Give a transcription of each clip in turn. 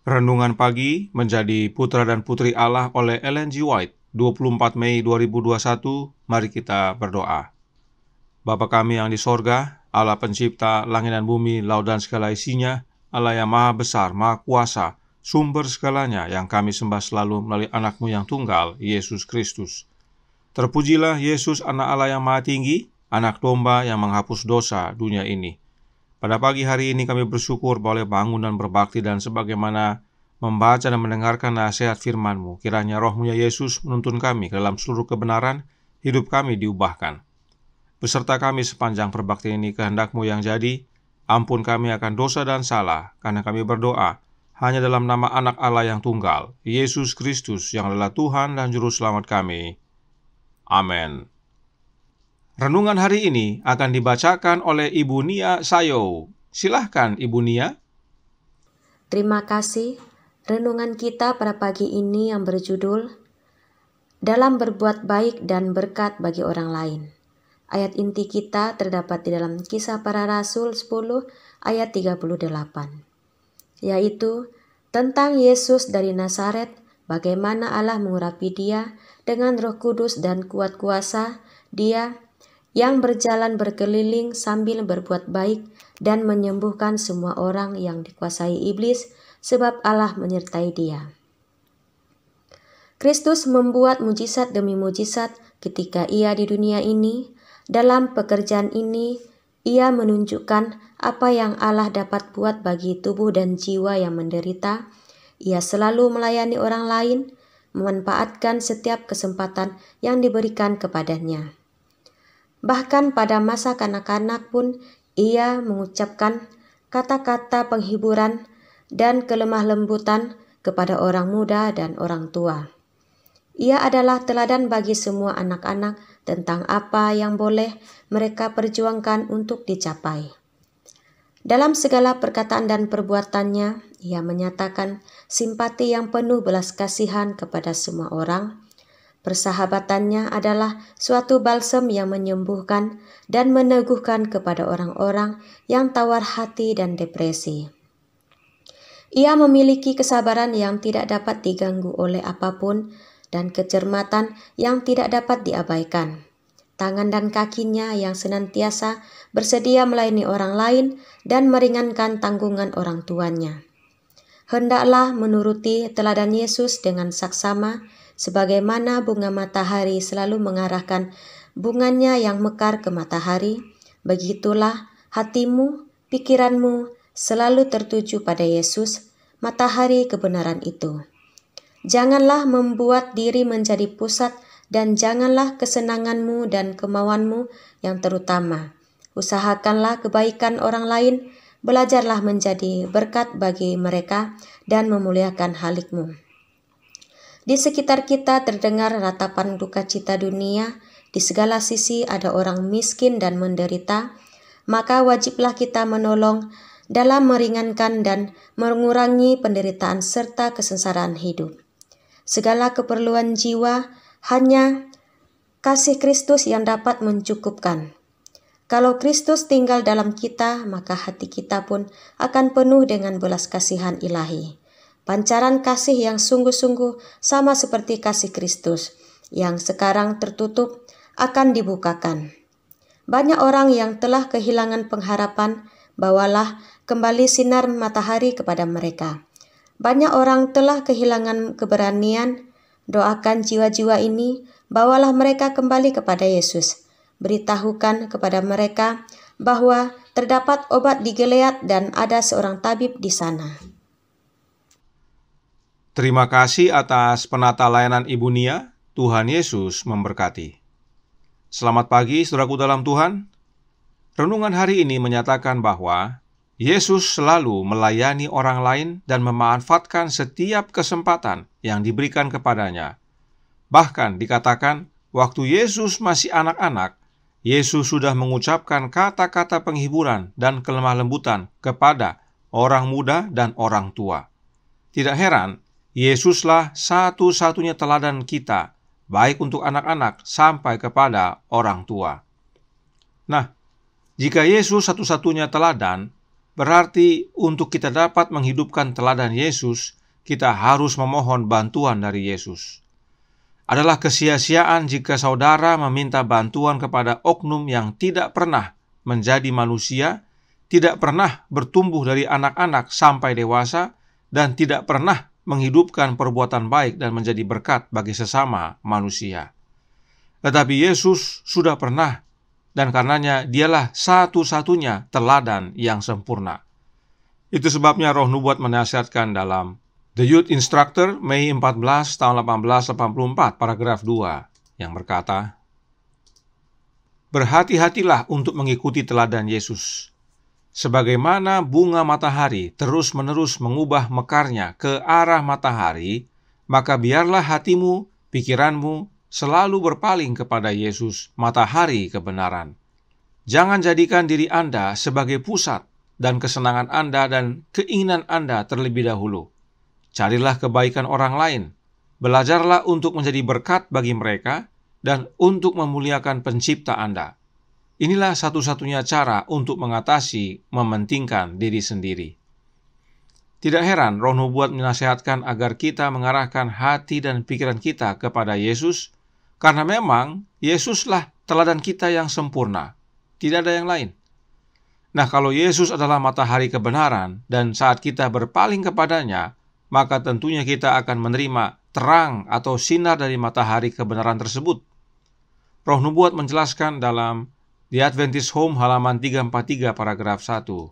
Renungan pagi menjadi Putra dan Putri Allah oleh Ellen G. White, 24 Mei 2021. Mari kita berdoa. Bapa kami yang di sorga, Allah pencipta langit dan bumi, laut dan segala isinya, Allah yang maha besar, maha kuasa, sumber segalanya, yang kami sembah selalu melalui anak-Mu yang tunggal, Yesus Kristus. Terpujilah Yesus, anak Allah yang maha tinggi, anak domba yang menghapus dosa dunia ini. Pada pagi hari ini kami bersyukur boleh bangun dan berbakti, dan sebagaimana membaca dan mendengarkan nasihat firman-Mu, kiranya Roh-Mu ya Yesus menuntun kami ke dalam seluruh kebenaran, hidup kami diubahkan. Beserta kami sepanjang perbaktian ini, kehendak-Mu yang jadi. Ampun kami akan dosa dan salah, karena kami berdoa hanya dalam nama anak Allah yang tunggal, Yesus Kristus, yang adalah Tuhan dan Juru Selamat kami. Amin. Renungan hari ini akan dibacakan oleh Ibu Nia Sayo. Silahkan Ibu Nia. Terima kasih. Renungan kita pada pagi ini yang berjudul Dalam Berbuat Baik dan Berkat bagi Orang Lain. Ayat inti kita terdapat di dalam Kisah Para Rasul 10 ayat 38, yaitu tentang Yesus dari Nazaret, bagaimana Allah mengurapi dia dengan Roh Kudus dan kuat kuasa, dia yang berjalan berkeliling sambil berbuat baik dan menyembuhkan semua orang yang dikuasai iblis, sebab Allah menyertai dia. Kristus membuat mujizat demi mujizat ketika ia di dunia ini. Dalam pekerjaan ini, ia menunjukkan apa yang Allah dapat buat bagi tubuh dan jiwa yang menderita. Ia selalu melayani orang lain, memanfaatkan setiap kesempatan yang diberikan kepadanya. Bahkan pada masa kanak-kanak pun ia mengucapkan kata-kata penghiburan dan kelemah lembutan kepada orang muda dan orang tua. Ia adalah teladan bagi semua anak-anak tentang apa yang boleh mereka perjuangkan untuk dicapai. Dalam segala perkataan dan perbuatannya, ia menyatakan simpati yang penuh belas kasihan kepada semua orang. Persahabatannya adalah suatu balsam yang menyembuhkan dan meneguhkan kepada orang-orang yang tawar hati dan depresi. Ia memiliki kesabaran yang tidak dapat diganggu oleh apapun dan kecermatan yang tidak dapat diabaikan. Tangan dan kakinya yang senantiasa bersedia melayani orang lain dan meringankan tanggungan orang tuanya. Hendaklah menuruti teladan Yesus dengan saksama, sebagaimana bunga matahari selalu mengarahkan bunganya yang mekar ke matahari, begitulah hatimu, pikiranmu selalu tertuju pada Yesus, matahari kebenaran itu. Janganlah membuat diri menjadi pusat, dan janganlah kesenanganmu dan kemauanmu yang terutama. Usahakanlah kebaikan orang lain, belajarlah menjadi berkat bagi mereka, dan memuliakan Halikmu. Di sekitar kita terdengar ratapan duka cita dunia, di segala sisi ada orang miskin dan menderita, maka wajiblah kita menolong dalam meringankan dan mengurangi penderitaan serta kesengsaraan hidup. Segala keperluan jiwa hanya kasih Kristus yang dapat mencukupkan. Kalau Kristus tinggal dalam kita, maka hati kita pun akan penuh dengan belas kasihan ilahi. Pancaran kasih yang sungguh-sungguh sama seperti kasih Kristus, yang sekarang tertutup akan dibukakan. Banyak orang yang telah kehilangan pengharapan, bawalah kembali sinar matahari kepada mereka. Banyak orang telah kehilangan keberanian, doakan jiwa-jiwa ini, bawalah mereka kembali kepada Yesus. Beritahukan kepada mereka bahwa terdapat obat di Gilead dan ada seorang tabib di sana. Terima kasih atas penata layanan Ibu Nia. Tuhan Yesus memberkati. Selamat pagi, saudaraku dalam Tuhan. Renungan hari ini menyatakan bahwa Yesus selalu melayani orang lain dan memanfaatkan setiap kesempatan yang diberikan kepadanya. Bahkan dikatakan, waktu Yesus masih anak-anak, Yesus sudah mengucapkan kata-kata penghiburan dan kelemah lembutan kepada orang muda dan orang tua. Tidak heran, Yesuslah satu-satunya teladan kita, baik untuk anak-anak sampai kepada orang tua. Nah, jika Yesus satu-satunya teladan, Berarti untuk kita dapat menghidupkan teladan Yesus, kita harus memohon bantuan dari Yesus. Adalah kesia-siaan jika saudara meminta bantuan kepada oknum yang tidak pernah menjadi manusia, tidak pernah bertumbuh dari anak-anak sampai dewasa, dan tidak pernah menghidupkan perbuatan baik dan menjadi berkat bagi sesama manusia. Tetapi Yesus sudah pernah, dan karenanya dialah satu-satunya teladan yang sempurna. Itu sebabnya Roh Nubuat menasihatkan dalam The Youth Instructor, Mei 14, tahun 1884, paragraf 2, yang berkata, "Berhati-hatilah untuk mengikuti teladan Yesus. Sebagaimana bunga matahari terus-menerus mengubah mekarnya ke arah matahari, maka biarlah hatimu, pikiranmu, selalu berpaling kepada Yesus, matahari kebenaran. Jangan jadikan diri Anda sebagai pusat dan kesenangan Anda dan keinginan Anda terlebih dahulu. Carilah kebaikan orang lain, belajarlah untuk menjadi berkat bagi mereka, dan untuk memuliakan pencipta Anda. Inilah satu-satunya cara untuk mengatasi mementingkan diri sendiri." Tidak heran Roh Nubuat menasihatkan agar kita mengarahkan hati dan pikiran kita kepada Yesus, karena memang Yesuslah teladan kita yang sempurna, tidak ada yang lain. Nah, kalau Yesus adalah matahari kebenaran, dan saat kita berpaling kepadanya, maka tentunya kita akan menerima terang atau sinar dari matahari kebenaran tersebut. Roh Nubuat menjelaskan dalam The Adventist Home halaman 343 paragraf 1.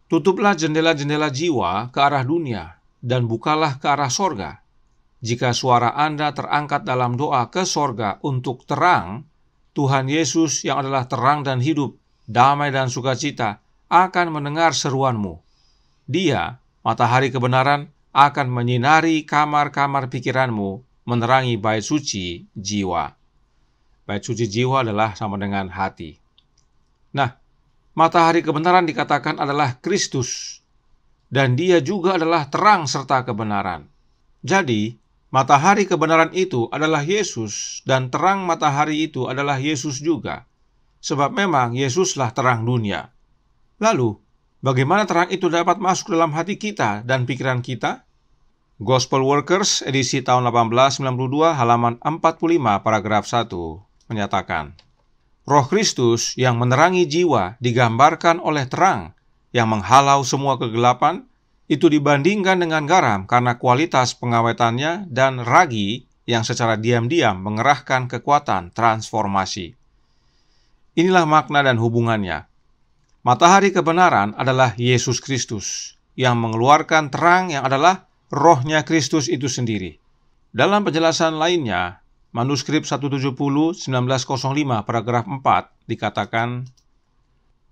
"Tutuplah jendela-jendela jiwa ke arah dunia dan bukalah ke arah sorga. Jika suara Anda terangkat dalam doa ke sorga untuk terang, Tuhan Yesus yang adalah terang dan hidup, damai dan sukacita, akan mendengar seruanmu. Dia, matahari kebenaran, akan menyinari kamar-kamar pikiranmu, menerangi bait suci jiwa." Bait suci jiwa adalah sama dengan hati. Nah, matahari kebenaran dikatakan adalah Kristus, dan dia juga adalah terang serta kebenaran. Jadi, matahari kebenaran itu adalah Yesus, dan terang matahari itu adalah Yesus juga. Sebab memang Yesuslah terang dunia. Lalu, bagaimana terang itu dapat masuk dalam hati kita dan pikiran kita? Gospel Workers, edisi tahun 1892, halaman 45, paragraf 1, menyatakan, "Roh Kristus yang menerangi jiwa digambarkan oleh terang yang menghalau semua kegelapan, itu dibandingkan dengan garam karena kualitas pengawetannya dan ragi yang secara diam-diam mengerahkan kekuatan transformasi." Inilah makna dan hubungannya. Matahari kebenaran adalah Yesus Kristus yang mengeluarkan terang yang adalah Rohnya Kristus itu sendiri. Dalam penjelasan lainnya, manuskrip 170 1905 paragraf 4 dikatakan,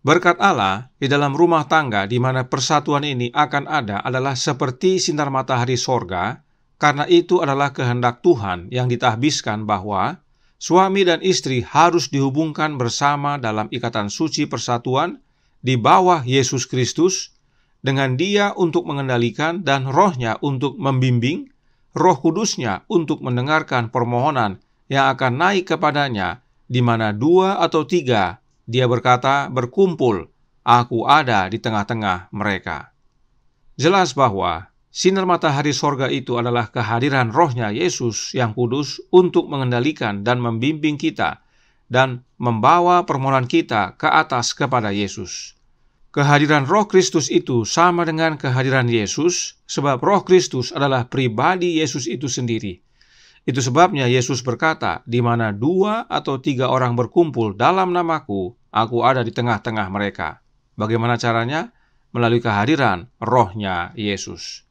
"Berkat Allah di dalam rumah tangga di mana persatuan ini akan ada adalah seperti sinar matahari sorga, karena itu adalah kehendak Tuhan yang ditahbiskan bahwa suami dan istri harus dihubungkan bersama dalam ikatan suci persatuan di bawah Yesus Kristus, dengan Dia untuk mengendalikan dan Rohnya untuk membimbing, Roh Kudusnya untuk mendengarkan permohonan yang akan naik kepadanya, di mana 2 atau 3, Dia berkata, berkumpul, aku ada di tengah-tengah mereka." Jelas bahwa sinar matahari sorga itu adalah kehadiran Rohnya Yesus yang kudus untuk mengendalikan dan membimbing kita dan membawa permohonan kita ke atas kepada Yesus. Kehadiran Roh Kristus itu sama dengan kehadiran Yesus, sebab Roh Kristus adalah pribadi Yesus itu sendiri. Itu sebabnya Yesus berkata, "Di mana 2 atau 3 orang berkumpul dalam namaku, aku ada di tengah-tengah mereka." Bagaimana caranya? Melalui kehadiran Rohnya Yesus.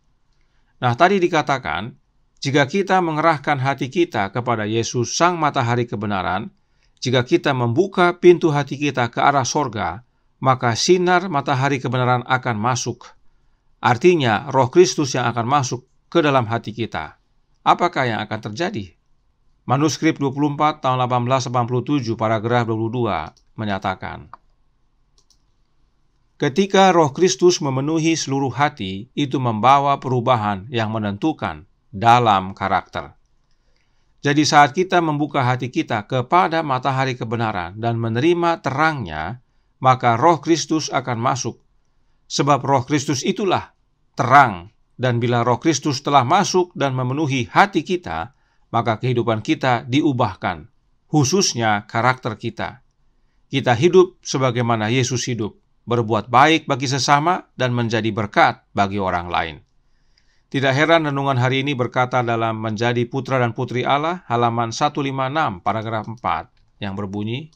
Nah, tadi dikatakan, jika kita mengerahkan hati kita kepada Yesus Sang Matahari Kebenaran, jika kita membuka pintu hati kita ke arah sorga, maka sinar matahari kebenaran akan masuk. Artinya, Roh Kristus yang akan masuk ke dalam hati kita. Apakah yang akan terjadi? Manuskrip 24 tahun 1887 paragraf 22 menyatakan, "Ketika Roh Kristus memenuhi seluruh hati, itu membawa perubahan yang menentukan dalam karakter." Jadi saat kita membuka hati kita kepada matahari kebenaran dan menerima terangnya, maka Roh Kristus akan masuk Sebab Roh Kristus itulah terang, dan bila Roh Kristus telah masuk dan memenuhi hati kita, maka kehidupan kita diubahkan, khususnya karakter kita. Kita hidup sebagaimana Yesus hidup, berbuat baik bagi sesama dan menjadi berkat bagi orang lain. Tidak heran renungan hari ini berkata dalam Menjadi Putra dan Putri Allah, halaman 156, paragraf 4, yang berbunyi,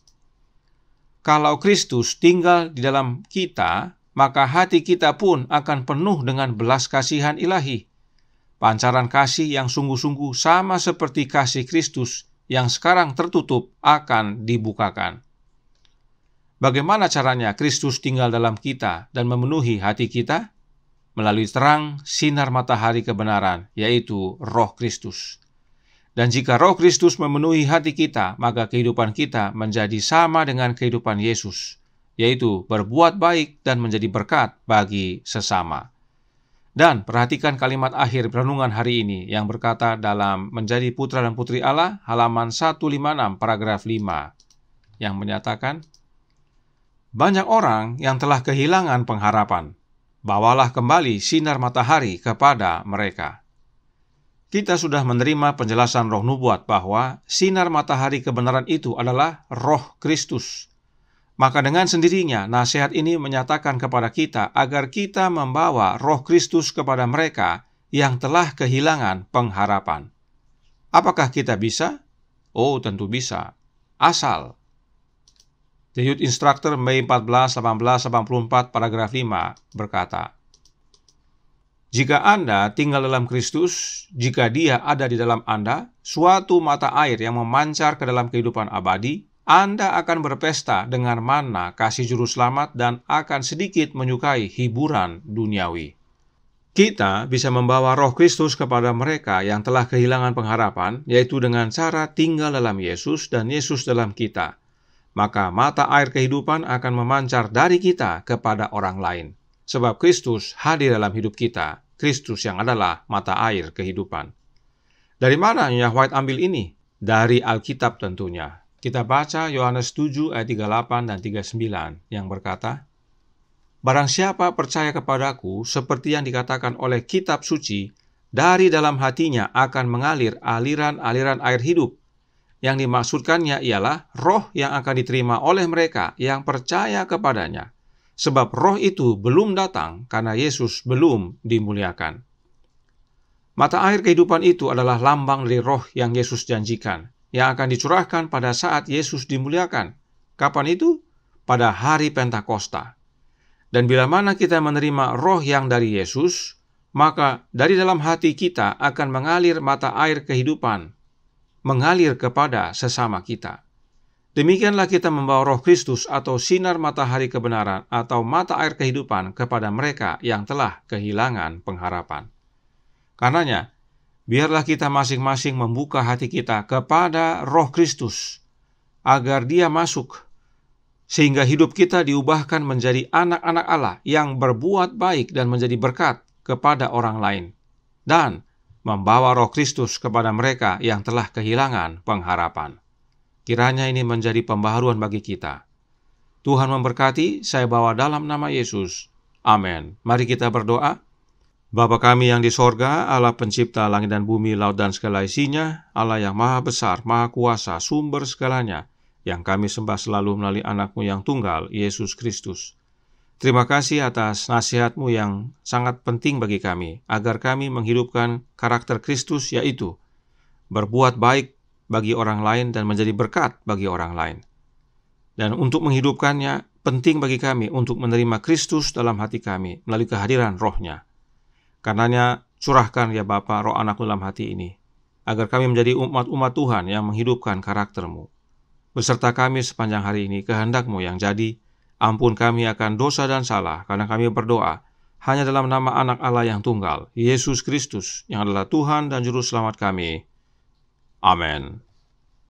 "Kalau Kristus tinggal di dalam kita, maka hati kita pun akan penuh dengan belas kasihan ilahi. Pancaran kasih yang sungguh-sungguh sama seperti kasih Kristus yang sekarang tertutup akan dibukakan." Bagaimana caranya Kristus tinggal dalam kita dan memenuhi hati kita? Melalui terang sinar matahari kebenaran, yaitu Roh Kristus. Dan jika Roh Kristus memenuhi hati kita, maka kehidupan kita menjadi sama dengan kehidupan Yesus, yaitu berbuat baik dan menjadi berkat bagi sesama. Dan perhatikan kalimat akhir renungan hari ini yang berkata dalam Menjadi Putra dan Putri Allah, halaman 156, paragraf 5, yang menyatakan, "Banyak orang yang telah kehilangan pengharapan. Bawalah kembali sinar matahari kepada mereka." Kita sudah menerima penjelasan roh nubuat bahwa sinar matahari kebenaran itu adalah Roh Kristus. Maka dengan sendirinya nasihat ini menyatakan kepada kita agar kita membawa Roh Kristus kepada mereka yang telah kehilangan pengharapan. Apakah kita bisa? Oh, tentu bisa. Asal The Youth Instructor Mei 14, 1884, paragraf 5 berkata, "Jika Anda tinggal dalam Kristus, jika Dia ada di dalam Anda, suatu mata air yang memancar ke dalam kehidupan abadi, Anda akan berpesta dengan mana kasih juru selamat dan akan sedikit menyukai hiburan duniawi." Kita bisa membawa Roh Kristus kepada mereka yang telah kehilangan pengharapan, yaitu dengan cara tinggal dalam Yesus dan Yesus dalam kita. Maka mata air kehidupan akan memancar dari kita kepada orang lain. Sebab Kristus hadir dalam hidup kita, Kristus yang adalah mata air kehidupan. Dari mana Nyonya White ambil ini? Dari Alkitab tentunya. Kita baca Yohanes 7 ayat 38 dan 39 yang berkata, "Barang siapa percaya kepadaku, seperti yang dikatakan oleh kitab suci, dari dalam hatinya akan mengalir aliran-aliran air hidup." Yang dimaksudkannya ialah roh yang akan diterima oleh mereka yang percaya kepadanya. Sebab roh itu belum datang karena Yesus belum dimuliakan. Mata air kehidupan itu adalah lambang dari roh yang Yesus janjikan, yang akan dicurahkan pada saat Yesus dimuliakan. Kapan itu? Pada hari Pentakosta. Dan bila mana kita menerima roh yang dari Yesus, maka dari dalam hati kita akan mengalir mata air kehidupan, mengalir kepada sesama kita. Demikianlah kita membawa Roh Kristus atau sinar matahari kebenaran atau mata air kehidupan kepada mereka yang telah kehilangan pengharapan. Karenanya, biarlah kita masing-masing membuka hati kita kepada Roh Kristus, agar Dia masuk, sehingga hidup kita diubahkan menjadi anak-anak Allah yang berbuat baik dan menjadi berkat kepada orang lain, dan membawa Roh Kristus kepada mereka yang telah kehilangan pengharapan. Kiranya ini menjadi pembaharuan bagi kita. Tuhan memberkati, saya bawa dalam nama Yesus. Amin. Mari kita berdoa. Bapa kami yang di sorga, Allah pencipta langit dan bumi, laut dan segala isinya, Allah yang maha besar, maha kuasa, sumber segalanya, yang kami sembah selalu melalui anak-Mu yang tunggal, Yesus Kristus. Terima kasih atas nasihat-Mu yang sangat penting bagi kami, agar kami menghidupkan karakter Kristus, yaitu berbuat baik bagi orang lain dan menjadi berkat bagi orang lain. Dan untuk menghidupkannya, penting bagi kami untuk menerima Kristus dalam hati kami melalui kehadiran Roh-Nya. Karenanya, curahkan ya Bapa Roh Anak dalam hati ini, agar kami menjadi umat-umat Tuhan yang menghidupkan karakter-Mu. Beserta kami sepanjang hari ini, kehendak-Mu yang jadi. Ampun kami akan dosa dan salah, karena kami berdoa hanya dalam nama Anak Allah yang tunggal, Yesus Kristus, yang adalah Tuhan dan Juru Selamat kami. Amin.